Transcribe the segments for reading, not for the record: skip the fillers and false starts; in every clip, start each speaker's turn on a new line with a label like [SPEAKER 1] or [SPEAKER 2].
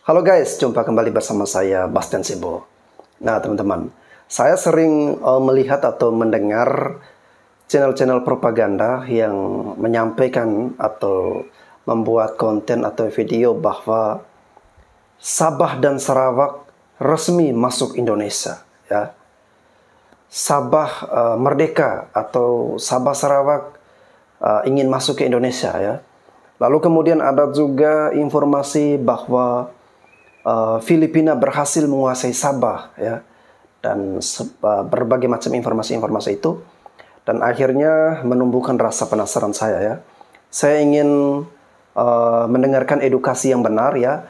[SPEAKER 1] Halo guys, jumpa kembali bersama saya Bastian Sibo. Nah teman-teman, saya sering melihat atau mendengar channel-channel propaganda yang menyampaikan atau membuat konten atau video bahwa Sabah dan Sarawak resmi masuk Indonesia. Ya. Sabah merdeka atau Sabah Sarawak ingin masuk ke Indonesia. Ya. Lalu kemudian ada juga informasi bahwa Filipina berhasil menguasai Sabah, ya, dan berbagai macam informasi-informasi itu, dan akhirnya menumbuhkan rasa penasaran saya. Ya, saya ingin mendengarkan edukasi yang benar. Ya,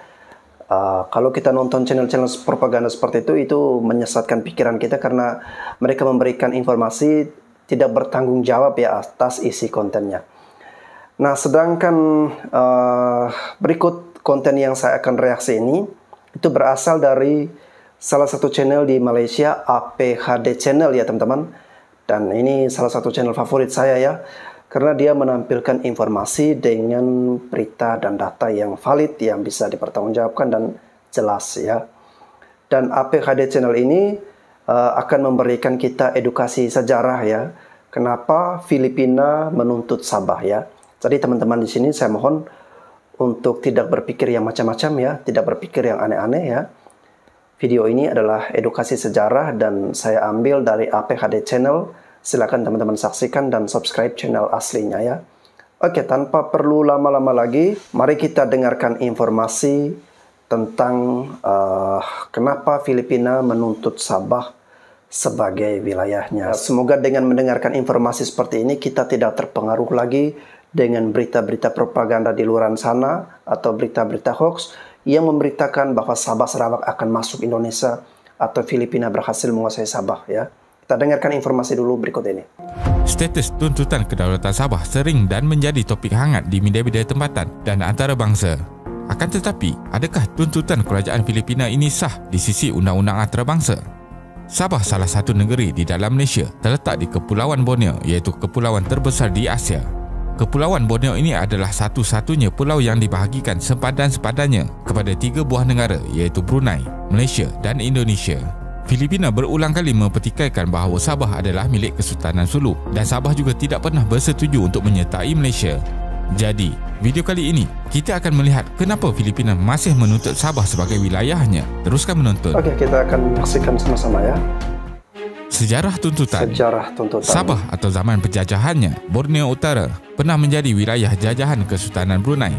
[SPEAKER 1] kalau kita nonton channel-channel propaganda seperti itu menyesatkan pikiran kita karena mereka memberikan informasi tidak bertanggung jawab ya atas isi kontennya. Nah, sedangkan berikut konten yang saya akan reaksi ini itu berasal dari salah satu channel di Malaysia, APHD Channel ya teman-teman. Dan ini salah satu channel favorit saya ya, karena dia menampilkan informasi dengan berita dan data yang valid, yang bisa dipertanggungjawabkan dan jelas ya. Dan APHD Channel ini akan memberikan kita edukasi sejarah ya, kenapa Filipina menuntut Sabah ya. Jadi teman-teman di sini saya mohon untuk tidak berpikir yang macam-macam ya, tidak berpikir yang aneh-aneh ya. Video ini adalah edukasi sejarah dan saya ambil dari APHD Channel. Silakan teman-teman saksikan dan subscribe channel aslinya ya. Oke, tanpa perlu lama-lama lagi, mari kita dengarkan informasi tentang kenapa Filipina menuntut Sabah sebagai wilayahnya. Semoga dengan mendengarkan informasi seperti ini kita tidak terpengaruh lagi dengan berita-berita propaganda di luar sana atau berita-berita hoax yang memberitakan bahwa Sabah Sarawak akan masuk Indonesia atau Filipina berhasil menguasai Sabah ya. Kita dengarkan informasi dulu berikut ini.
[SPEAKER 2] Status tuntutan kedaulatan Sabah sering dan menjadi topik hangat di media-media tempatan dan antarabangsa. Akan tetapi, adakah tuntutan kerajaan Filipina ini sah di sisi undang-undang antarabangsa? Sabah, salah satu negeri di dalam Malaysia, terletak di Kepulauan Borneo, iaitu kepulauan terbesar di Asia. Kepulauan Borneo ini adalah satu-satunya pulau yang dibahagikan sepadan-sepadannya kepada 3 buah negara, iaitu Brunei, Malaysia dan Indonesia. Filipina berulang kali mempertikaikan bahawa Sabah adalah milik Kesultanan Sulu dan Sabah juga tidak pernah bersetuju untuk menyertai Malaysia. Jadi, video kali ini kita akan melihat kenapa Filipina masih menuntut Sabah sebagai wilayahnya. Teruskan menonton.
[SPEAKER 1] Oke, kita akan saksikan sama-sama ya.
[SPEAKER 2] Sejarah tuntutan. Sabah atau zaman penjajahannya, Borneo Utara pernah menjadi wilayah jajahan Kesultanan Brunei.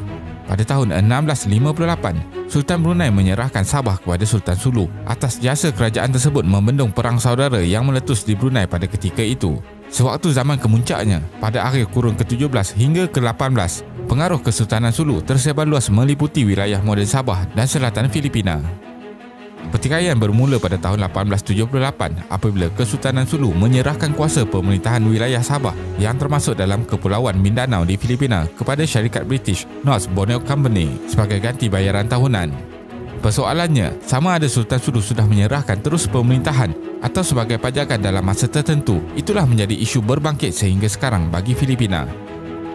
[SPEAKER 2] Pada tahun 1658, Sultan Brunei menyerahkan Sabah kepada Sultan Sulu atas jasa kerajaan tersebut membendung perang saudara yang meletus di Brunei pada ketika itu. Sewaktu zaman kemuncaknya, pada akhir kurun ke-17 hingga ke-18, pengaruh Kesultanan Sulu tersebar luas meliputi wilayah moden Sabah dan selatan Filipina. Pertikaian bermula pada tahun 1878 apabila Kesultanan Sulu menyerahkan kuasa pemerintahan wilayah Sabah yang termasuk dalam Kepulauan Mindanao di Filipina kepada syarikat British North Borneo Company sebagai ganti bayaran tahunan. Persoalannya, sama ada Sultan Sulu sudah menyerahkan terus pemerintahan atau sebagai pajakan dalam masa tertentu. Itulah menjadi isu berbangkit sehingga sekarang bagi Filipina.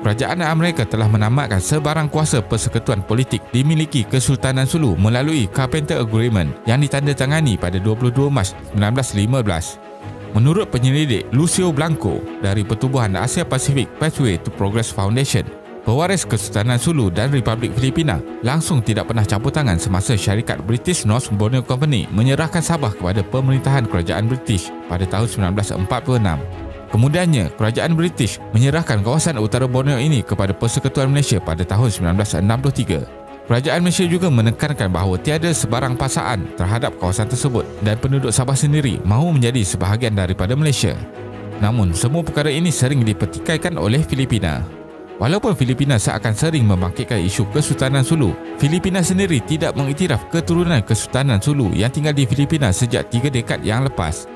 [SPEAKER 2] Kerajaan Amerika telah menamatkan sebarang kuasa persekutuan politik dimiliki Kesultanan Sulu melalui Carpenter Agreement yang ditandatangani pada 22 Mac 1915. Menurut penyelidik Lucio Blanco dari Pertubuhan Asia Pasifik Pathway to Progress Foundation, pewaris Kesultanan Sulu dan Republik Filipina langsung tidak pernah campur tangan semasa syarikat British North Borneo Company menyerahkan Sabah kepada pemerintahan kerajaan British pada tahun 1946. Kemudiannya, kerajaan British menyerahkan kawasan utara Borneo ini kepada Persekutuan Malaysia pada tahun 1963. Kerajaan Malaysia juga menekankan bahawa tiada sebarang paksaan terhadap kawasan tersebut dan penduduk Sabah sendiri mahu menjadi sebahagian daripada Malaysia. Namun, semua perkara ini sering dipertikaikan oleh Filipina. Walaupun Filipina seakan sering membangkitkan isu Kesultanan Sulu, Filipina sendiri tidak mengiktiraf keturunan Kesultanan Sulu yang tinggal di Filipina sejak 3 dekad yang lepas.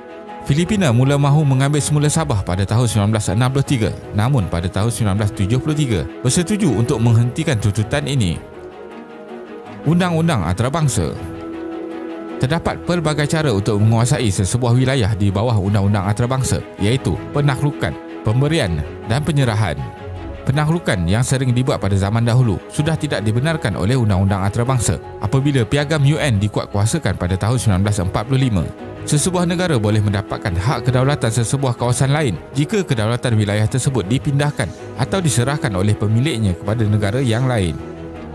[SPEAKER 2] Filipina mula mahu mengambil semula Sabah pada tahun 1963, namun pada tahun 1973 bersetuju untuk menghentikan tuntutan ini. Undang-undang antarabangsa. Terdapat pelbagai cara untuk menguasai sesebuah wilayah di bawah undang-undang antarabangsa, iaitu penaklukan, pemberian dan penyerahan. Penaklukan yang sering dibuat pada zaman dahulu sudah tidak dibenarkan oleh undang-undang antarabangsa apabila piagam UN dikuatkuasakan pada tahun 1945. Sesebuah negara boleh mendapatkan hak kedaulatan sesebuah kawasan lain jika kedaulatan wilayah tersebut dipindahkan atau diserahkan oleh pemiliknya kepada negara yang lain.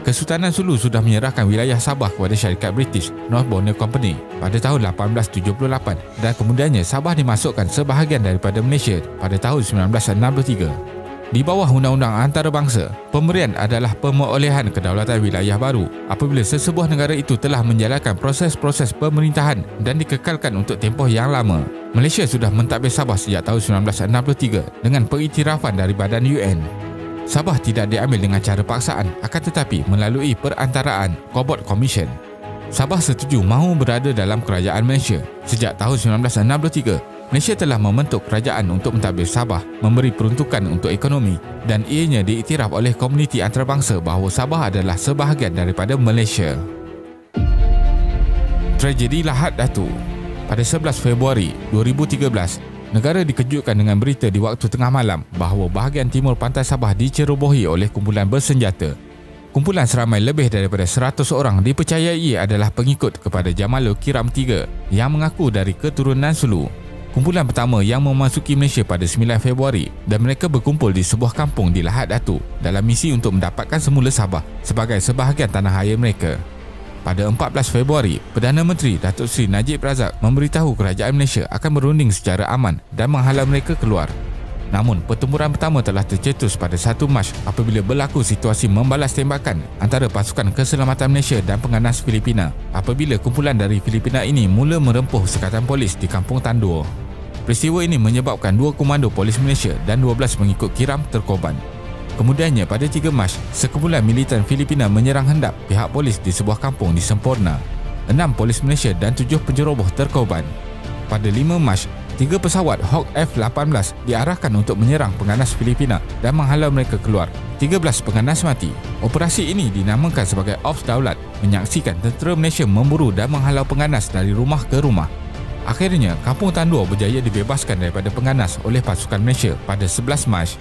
[SPEAKER 2] Kesultanan Sulu sudah menyerahkan wilayah Sabah kepada syarikat British North Borneo Company pada tahun 1878 dan kemudiannya Sabah dimasukkan sebahagian daripada Malaysia pada tahun 1963. Di bawah undang-undang antarabangsa, pemberian adalah pemerolehan kedaulatan wilayah baru apabila sesebuah negara itu telah menjalankan proses-proses pemerintahan dan dikekalkan untuk tempoh yang lama. Malaysia sudah mentadbir Sabah sejak tahun 1963 dengan pengiktirafan dari badan UN. Sabah tidak diambil dengan cara paksaan, akan tetapi melalui perantaraan Cobalt Commission. Sabah setuju mahu berada dalam kerajaan Malaysia. Sejak tahun 1963, Malaysia telah membentuk kerajaan untuk mentadbir Sabah, memberi peruntukan untuk ekonomi dan ianya diiktiraf oleh komuniti antarabangsa bahawa Sabah adalah sebahagian daripada Malaysia. Tragedi Lahad Datu. Pada 11 Februari 2013, negara dikejutkan dengan berita di waktu tengah malam bahawa bahagian timur pantai Sabah dicerobohi oleh kumpulan bersenjata. Kumpulan seramai lebih daripada 100 orang dipercayai adalah pengikut kepada Jamalul Kiram III yang mengaku dari keturunan Sulu. Kumpulan pertama yang memasuki Malaysia pada 9 Februari dan mereka berkumpul di sebuah kampung di Lahad Datu dalam misi untuk mendapatkan semula Sabah sebagai sebahagian tanah air mereka. Pada 14 Februari, Perdana Menteri Datuk Seri Najib Razak memberitahu kerajaan Malaysia akan berunding secara aman dan menghalau mereka keluar. Namun, pertempuran pertama telah tercetus pada 1 Mac apabila berlaku situasi membalas tembakan antara pasukan keselamatan Malaysia dan penganas Filipina apabila kumpulan dari Filipina ini mula merempuh sekatan polis di Kampung Tandur. Peristiwa ini menyebabkan 2 komando polis Malaysia dan 12 pengikut Kiram terkorban. Kemudiannya pada 3 Mac, sekumpulan militan Filipina menyerang hendap pihak polis di sebuah kampung di Semporna. 6 polis Malaysia dan 7 penceroboh terkorban. Pada 5 Mac, 3 pesawat Hawk F-18 diarahkan untuk menyerang penganas Filipina dan menghalau mereka keluar. 13 penganas mati. Operasi ini dinamakan sebagai Ops Daulat, menyaksikan tentera Malaysia memburu dan menghalau penganas dari rumah ke rumah. Akhirnya, Kampung Tandur berjaya dibebaskan daripada penganas oleh pasukan Malaysia pada 11 Mac.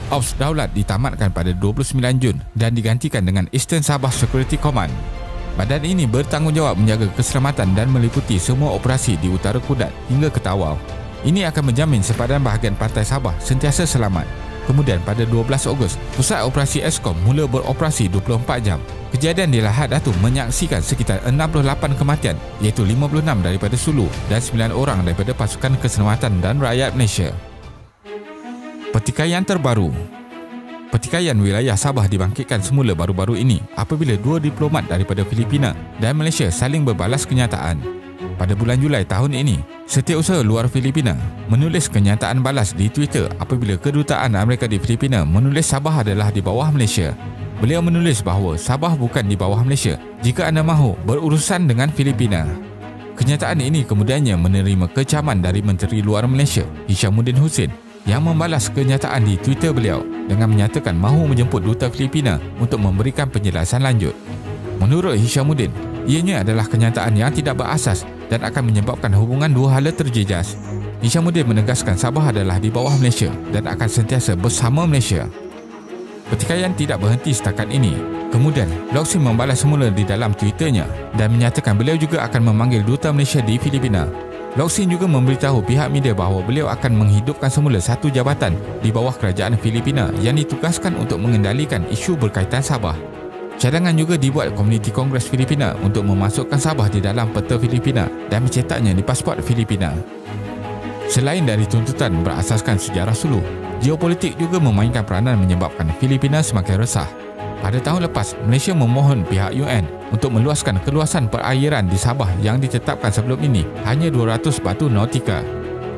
[SPEAKER 2] Ops Daulat ditamatkan pada 29 Jun dan digantikan dengan Eastern Sabah Security Command. Badan ini bertanggungjawab menjaga keselamatan dan meliputi semua operasi di utara Kudat hingga ke Tawau. Ini akan menjamin sepadan bahagian pantai Sabah sentiasa selamat. Kemudian pada 12 Ogos, Pusat Operasi Eskom mula beroperasi 24 jam. Kejadian di Lahad Datu menyaksikan sekitar 68 kematian, iaitu 56 daripada Sulu dan 9 orang daripada pasukan keselamatan dan rakyat Malaysia. Pertikaian terbaru. Pertikaian wilayah Sabah dibangkitkan semula baru-baru ini apabila 2 diplomat daripada Filipina dan Malaysia saling berbalas kenyataan. Pada bulan Julai tahun ini, Setiausaha Luar Filipina menulis kenyataan balas di Twitter apabila Kedutaan Amerika di Filipina menulis Sabah adalah di bawah Malaysia. Beliau menulis bahawa Sabah bukan di bawah Malaysia jika anda mahu berurusan dengan Filipina. Kenyataan ini kemudiannya menerima kecaman dari Menteri Luar Malaysia, Hishamuddin Hussein, yang membalas kenyataan di Twitter beliau dengan menyatakan mahu menjemput Duta Filipina untuk memberikan penjelasan lanjut. Menurut Hishamuddin, ianya adalah kenyataan yang tidak berasas dan akan menyebabkan hubungan dua hala terjejas. Hishamuddin menegaskan Sabah adalah di bawah Malaysia dan akan sentiasa bersama Malaysia. Pertikaian tidak berhenti setakat ini. Kemudian, Locsin membalas semula di dalam Twitternya dan menyatakan beliau juga akan memanggil Duta Malaysia di Filipina. Locsin juga memberitahu pihak media bahawa beliau akan menghidupkan semula satu jabatan di bawah kerajaan Filipina yang ditugaskan untuk mengendalikan isu berkaitan Sabah. Cadangan juga dibuat Komuniti Kongres Filipina untuk memasukkan Sabah di dalam peta Filipina dan mencetaknya di pasport Filipina. Selain dari tuntutan berasaskan sejarah Sulu, geopolitik juga memainkan peranan menyebabkan Filipina semakin resah. Pada tahun lepas, Malaysia memohon pihak UN untuk meluaskan keluasan perairan di Sabah yang ditetapkan sebelum ini hanya 200 batu nautika.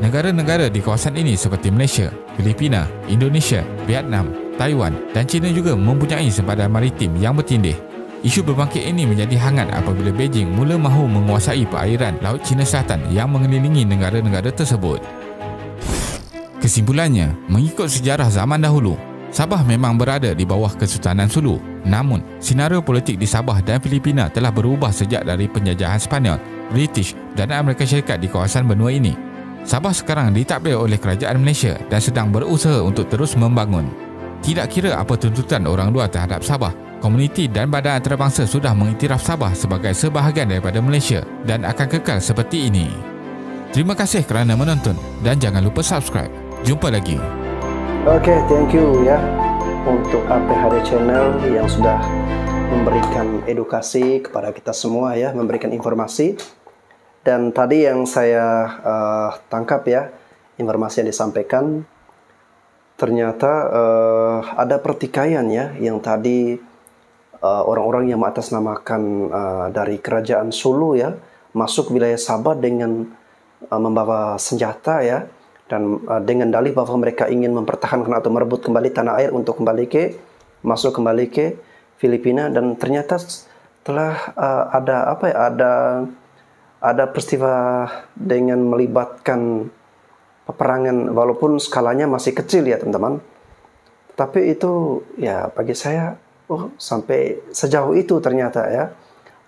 [SPEAKER 2] Negara-negara di kawasan ini seperti Malaysia, Filipina, Indonesia, Vietnam, Taiwan dan China juga mempunyai sempadan maritim yang bertindih. Isu berbangkit ini menjadi hangat apabila Beijing mula mahu menguasai perairan Laut Cina Selatan yang mengelilingi negara-negara tersebut. Kesimpulannya, mengikut sejarah zaman dahulu, Sabah memang berada di bawah Kesultanan Sulu. Namun, senario politik di Sabah dan Filipina telah berubah sejak dari penjajahan Sepanyol, British dan Amerika Syarikat di kawasan benua ini. Sabah sekarang ditadbir oleh kerajaan Malaysia dan sedang berusaha untuk terus membangun. Tidak kira apa tuntutan orang luar terhadap Sabah, komuniti dan badan antarabangsa sudah mengiktiraf Sabah sebagai sebahagian daripada Malaysia dan akan kekal seperti ini. Terima kasih kerana menonton dan jangan lupa subscribe. Jumpa lagi.
[SPEAKER 1] Okay, thank you ya untuk APHD Channel yang sudah memberikan edukasi kepada kita semua ya, memberikan informasi. Dan tadi yang saya tangkap ya, informasi yang disampaikan, ternyata ada pertikaian ya, yang tadi orang-orang yang mengatasnamakan dari kerajaan Sulu ya, masuk wilayah Sabah dengan membawa senjata ya, dan dengan dalih bahwa mereka ingin mempertahankan atau merebut kembali tanah air untuk masuk kembali ke Filipina. Dan ternyata telah ada peristiwa dengan melibatkan peperangan, walaupun skalanya masih kecil ya teman-teman. Tapi itu ya bagi saya, sampai sejauh itu ternyata ya.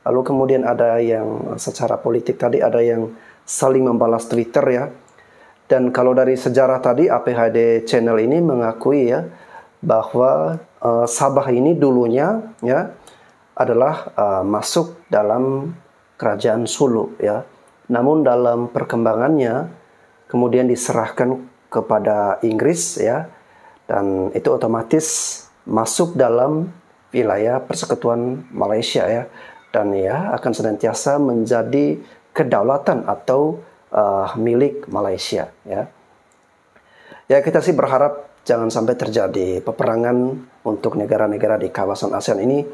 [SPEAKER 1] Lalu kemudian ada yang secara politik tadi, ada yang saling membalas Twitter ya. Dan kalau dari sejarah tadi, APHD Channel ini mengakui ya, bahwa Sabah ini dulunya ya adalah masuk dalam kerajaan Sulu ya. Namun dalam perkembangannya kemudian diserahkan kepada Inggris ya, dan itu otomatis masuk dalam wilayah Persekutuan Malaysia ya, dan ya akan senantiasa menjadi kedaulatan atau milik Malaysia ya. Ya, kita sih berharap jangan sampai terjadi peperangan untuk negara-negara di kawasan ASEAN ini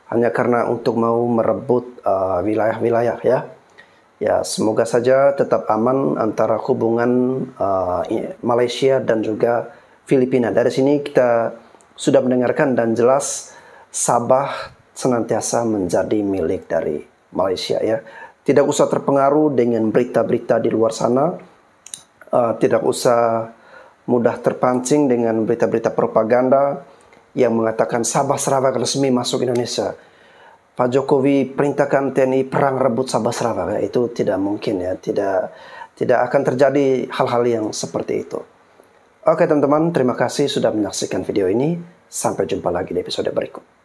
[SPEAKER 1] hanya karena untuk mau merebut wilayah-wilayah ya. Ya, semoga saja tetap aman antara hubungan Malaysia dan juga Filipina. Dari sini kita sudah mendengarkan dan jelas Sabah senantiasa menjadi milik dari Malaysia ya. Tidak usah terpengaruh dengan berita-berita di luar sana. Tidak usah mudah terpancing dengan berita-berita propaganda yang mengatakan Sabah Sarawak resmi masuk Indonesia. Pak Jokowi perintahkan TNI perang rebut Sabah Sarawak, itu tidak mungkin ya, tidak akan terjadi hal-hal yang seperti itu. Oke teman-teman, terima kasih sudah menyaksikan video ini. Sampai jumpa lagi di episode berikut.